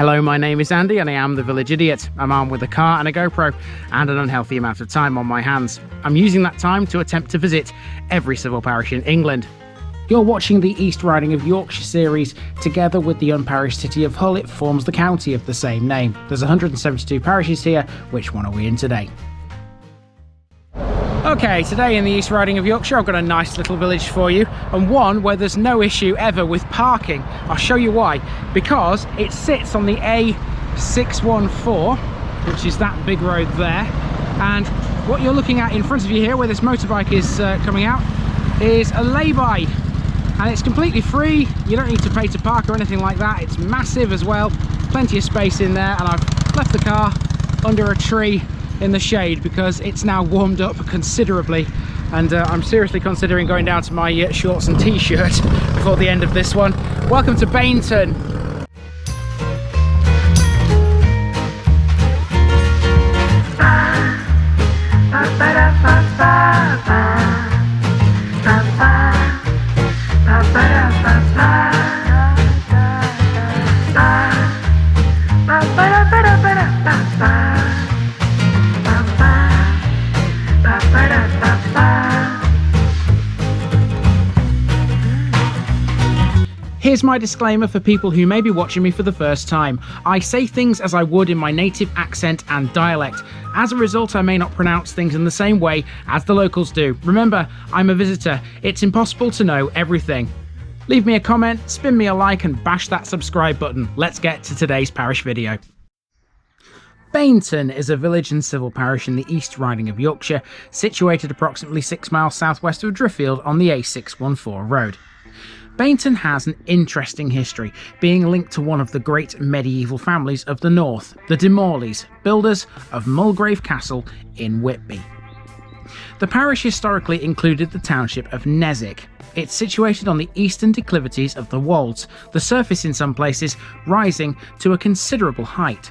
Hello, my name is Andy and I am the Village Idiot. I'm armed with a car and a GoPro and an unhealthy amount of time on my hands. I'm using that time to attempt to visit every civil parish in England. You're watching the East Riding of Yorkshire series. Together with the unparished city of Hull, it forms the county of the same name. There's 172 parishes here. Which one are we in today? Okay, today in the East Riding of Yorkshire I've got a nice little village for you, and one where there's no issue ever with parking. I'll show you why. Because it sits on the A614, which is that big road there, and what you're looking at in front of you here, where this motorbike is coming out, is a lay-by, and it's completely free. You don't need to pay to park or anything like that. It's massive as well, plenty of space in there, and I've left the car under a tree in the shade because it's now warmed up considerably, and I'm seriously considering going down to my shorts and t-shirt before the end of this one. Welcome to Bainton. Here's my disclaimer for people who may be watching me for the first time. I say things as I would in my native accent and dialect. As a result, I may not pronounce things in the same way as the locals do. Remember, I'm a visitor. It's impossible to know everything. Leave me a comment, spin me a like, and bash that subscribe button. Let's get to today's parish video. Bainton is a village and civil parish in the East Riding of Yorkshire, situated approximately 6 miles southwest of Driffield on the A614 road. Bainton has an interesting history, being linked to one of the great medieval families of the north, the de Mauleys, builders of Mulgrave Castle in Whitby. The parish historically included the township of Neswick. It's situated on the eastern declivities of the Wolds, the surface in some places rising to a considerable height.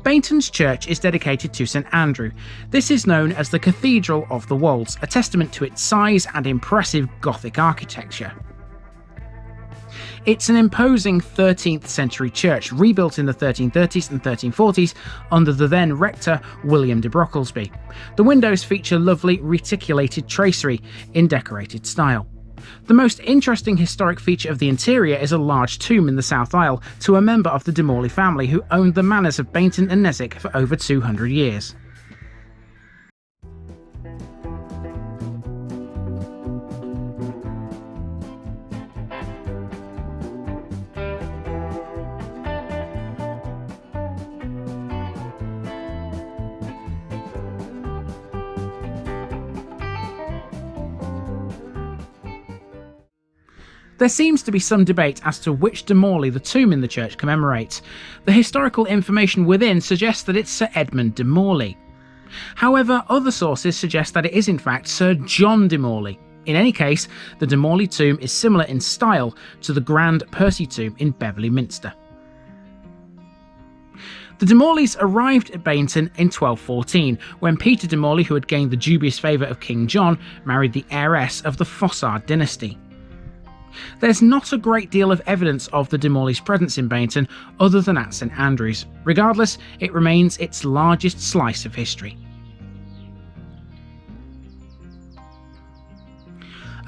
Bainton's church is dedicated to St Andrew. This is known as the Cathedral of the Wolds, a testament to its size and impressive Gothic architecture. It's an imposing 13th century church, rebuilt in the 1330s and 1340s under the then rector William de Brocklesby. The windows feature lovely reticulated tracery in decorated style. The most interesting historic feature of the interior is a large tomb in the south aisle to a member of the de Mauley family who owned the manors of Bainton and Neswick for over 200 years. There seems to be some debate as to which de Mauley the tomb in the church commemorates. The historical information within suggests that it's Sir Edmund de Mauley. However, other sources suggest that it is in fact Sir John de Mauley. In any case, the de Mauley tomb is similar in style to the Grand Percy tomb in Beverley Minster. The de Mauleys arrived at Bainton in 1214, when Peter de Mauley, who had gained the dubious favour of King John, married the heiress of the Fossard dynasty. There's not a great deal of evidence of the de Mauleys' presence in Bainton other than at St Andrews. Regardless, it remains its largest slice of history.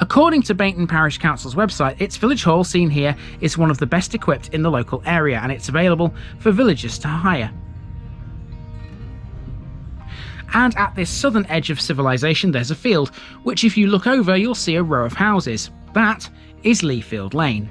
According to Bainton Parish Council's website, its village hall seen here is one of the best equipped in the local area, and it's available for villagers to hire. And at this southern edge of civilization there's a field, which if you look over you'll see a row of houses. That is Leafield Lane.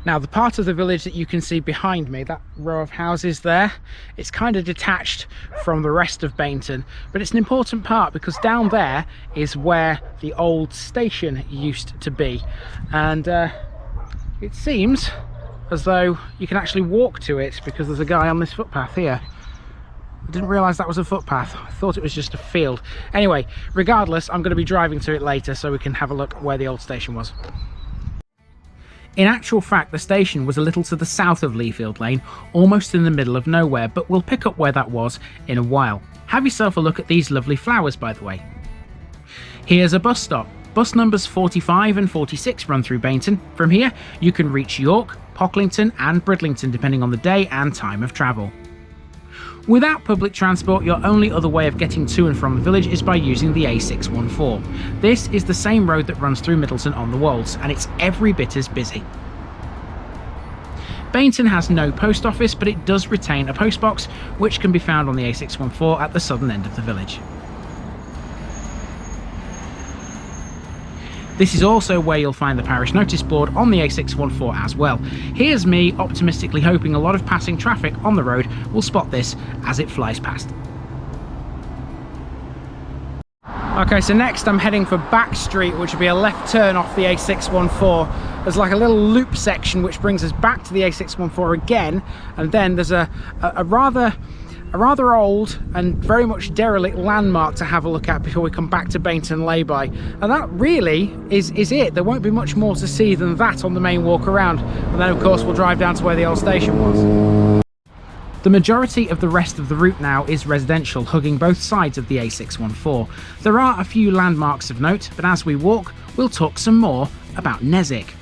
Now, the part of the village that you can see behind me, that row of houses there, it's kind of detached from the rest of Bainton, but it's an important part because down there is where the old station used to be, and it seems as though you can actually walk to it because there's a guy on this footpath here. I didn't realise that was a footpath. I thought it was just a field. Anyway, regardless, I'm going to be driving to it later so we can have a look where the old station was. In actual fact, the station was a little to the south of Leafield Lane, almost in the middle of nowhere, but we'll pick up where that was in a while. Have yourself a look at these lovely flowers, by the way. Here's a bus stop. Bus numbers 45 and 46 run through Bainton. From here, you can reach York, Pocklington and Bridlington depending on the day and time of travel. Without public transport, your only other way of getting to and from the village is by using the A614. This is the same road that runs through Middleton on the Wolds, and it's every bit as busy. Bainton has no post office, but it does retain a post box, which can be found on the A614 at the southern end of the village. This is also where you'll find the parish notice board on the A614 as well. Here's me optimistically hoping a lot of passing traffic on the road will spot this as it flies past. Okay, so next I'm heading for Back Street, which will be a left turn off the A614. There's like a little loop section which brings us back to the A614 again, and then there's a rather old and very much derelict landmark to have a look at before we come back to Bainton lay-by. And that really is it. There won't be much more to see than that on the main walk around. And then of course we'll drive down to where the old station was. The majority of the rest of the route now is residential, hugging both sides of the A614. There are a few landmarks of note, but as we walk, we'll talk some more about Neswick.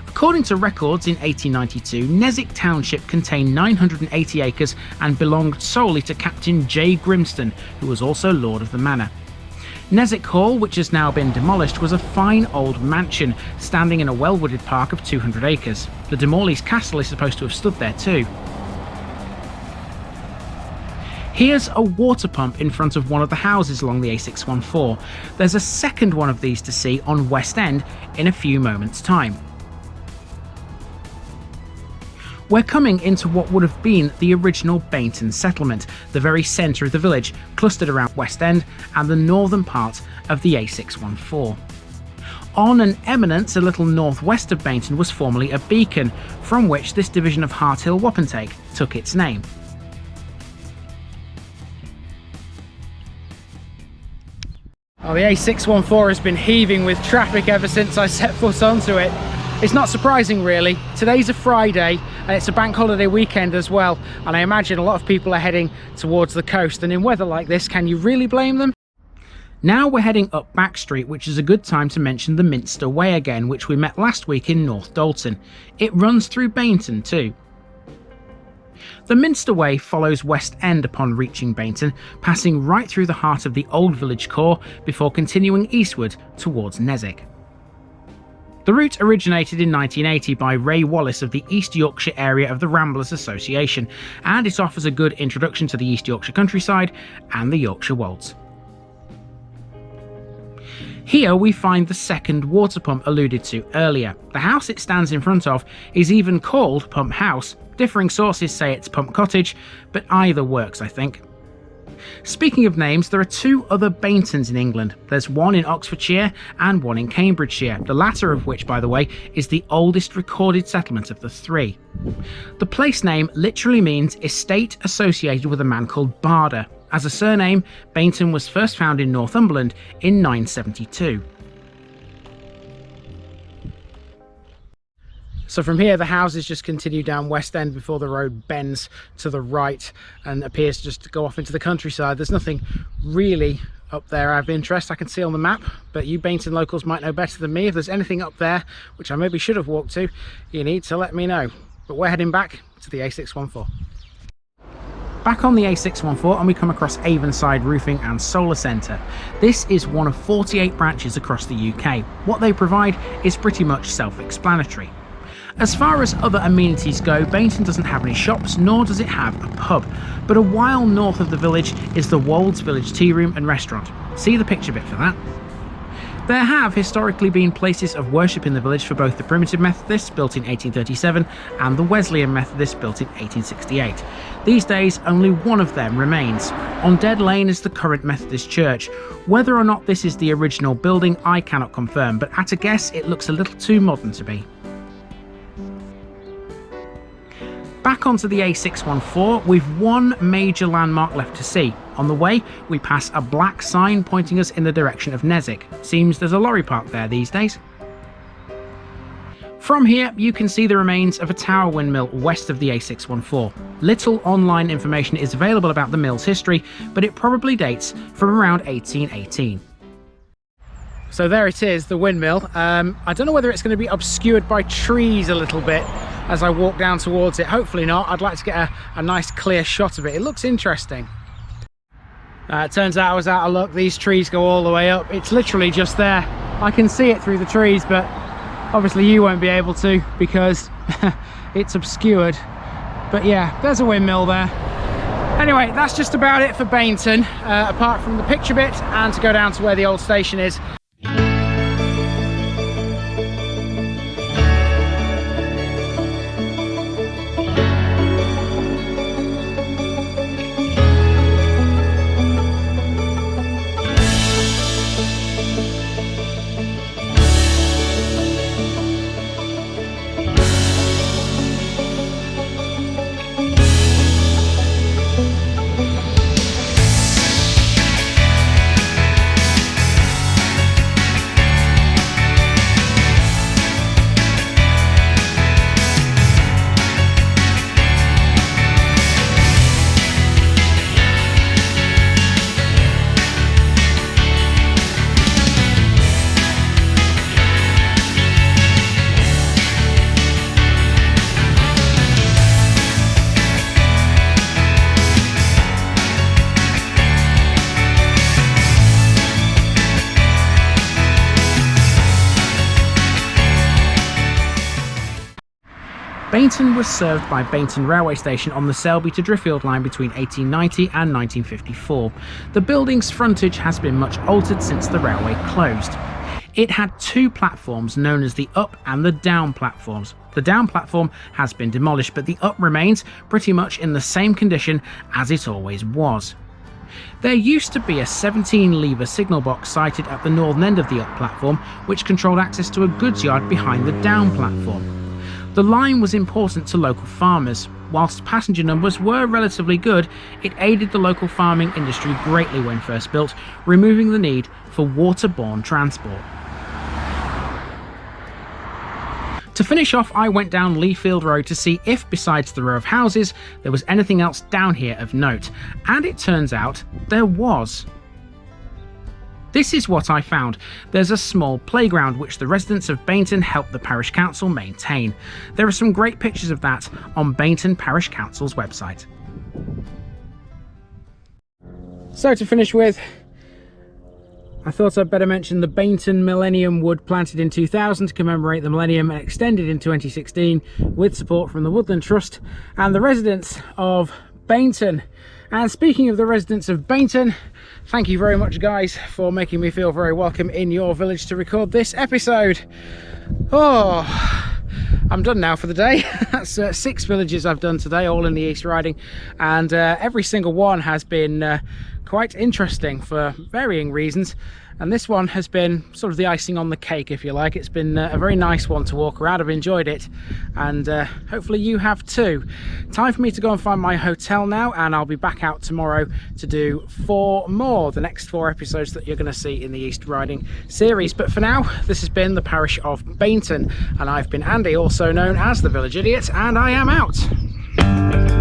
According to records in 1892, Neswick township contained 980 acres and belonged solely to Captain J. Grimston, who was also lord of the manor. Neswick Hall, which has now been demolished, was a fine old mansion, standing in a well-wooded park of 200 acres. The de Mauleys Castle is supposed to have stood there too. Here's a water pump in front of one of the houses along the A614. There's a second one of these to see on West End in a few moments' time. We're coming into what would have been the original Bainton settlement, the very centre of the village, clustered around West End and the northern part of the A614. On an eminence a little northwest of Bainton was formerly a beacon, from which this division of Harthill Wapentake took its name. Oh, the A614 has been heaving with traffic ever since I set foot onto it. It's not surprising really. Today's a Friday and it's a bank holiday weekend as well, and I imagine a lot of people are heading towards the coast, and in weather like this, can you really blame them? Now we're heading up Back Street, which is a good time to mention the Minster Way again, which we met last week in North Dalton. It runs through Bainton too. The Minster Way follows West End upon reaching Bainton, passing right through the heart of the old village core before continuing eastward towards Neswick. The route originated in 1980 by Ray Wallace of the East Yorkshire area of the Ramblers Association, and it offers a good introduction to the East Yorkshire countryside and the Yorkshire Wolds. Here we find the second water pump alluded to earlier. The house it stands in front of is even called Pump House. Differing sources say it's Pump Cottage, but either works, I think. Speaking of names, there are two other Baintons in England. There's one in Oxfordshire and one in Cambridgeshire, the latter of which, by the way, is the oldest recorded settlement of the three. The place name literally means estate associated with a man called Bada. As a surname, Bainton was first found in Northumberland in 972. So from here the houses just continue down West End before the road bends to the right and appears just to go off into the countryside. There's nothing really up there of interest I can see on the map, but you Bainton locals might know better than me. If there's anything up there which I maybe should have walked to, you need to let me know. But we're heading back to the A614. Back on the A614 and we come across Avonside Roofing and Solar Centre. This is one of 48 branches across the UK. What they provide is pretty much self-explanatory. As far as other amenities go, Bainton doesn't have any shops, nor does it have a pub, but a while north of the village is the Wolds Village Tea Room and Restaurant. See the picture bit for that. There have historically been places of worship in the village for both the Primitive Methodists, built in 1837, and the Wesleyan Methodists, built in 1868. These days, only one of them remains. On Dead Lane is the current Methodist church. Whether or not this is the original building, I cannot confirm, but at a guess, it looks a little too modern to be. Back onto the A614 with one major landmark left to see. On the way, we pass a black sign pointing us in the direction of Neswick. Seems there's a lorry park there these days. From here, you can see the remains of a tower windmill west of the A614. Little online information is available about the mill's history, but it probably dates from around 1818. So there it is, the windmill. I don't know whether it's going to be obscured by trees a little bit as I walk down towards it. Hopefully not. I'd like to get a nice clear shot of it. It looks interesting. It turns out I was out of luck. These trees go all the way up. It's literally just there. I can see it through the trees, but obviously you won't be able to because it's obscured. But yeah, there's a windmill there. Anyway, that's just about it for Bainton, apart from the picture bit and to go down to where the old station is. Bainton was served by Bainton railway station on the Selby to Driffield line between 1890 and 1954. The building's frontage has been much altered since the railway closed. It had two platforms known as the up and the down platforms. The down platform has been demolished, but the up remains pretty much in the same condition as it always was. There used to be a 17-lever signal box sited at the northern end of the up platform, which controlled access to a goods yard behind the down platform. The line was important to local farmers. Whilst passenger numbers were relatively good, it aided the local farming industry greatly when first built, removing the need for waterborne transport. To finish off, I went down Leafield Road to see if, besides the row of houses, there was anything else down here of note, and it turns out there was. This is what I found. There's a small playground which the residents of Bainton helped the Parish Council maintain. There are some great pictures of that on Bainton Parish Council's website. So to finish with, I thought I'd better mention the Bainton Millennium Wood planted in 2000 to commemorate the millennium and extended in 2016 with support from the Woodland Trust and the residents of Bainton. And speaking of the residents of Bainton, thank you very much guys for making me feel very welcome in your village to record this episode. Oh, I'm done now for the day. That's 6 villages I've done today, all in the East Riding, and every single one has been quite interesting for varying reasons, and this one has been sort of the icing on the cake, if you like. It's been a very nice one to walk around. I've enjoyed it, and hopefully you have too. Time for me to go and find my hotel now, and I'll be back out tomorrow to do 4 more, the next 4 episodes that you're going to see in the East Riding series. But for now, this has been the Parish of Bainton, and I've been Andy, also known as the Village Idiot, and I am out.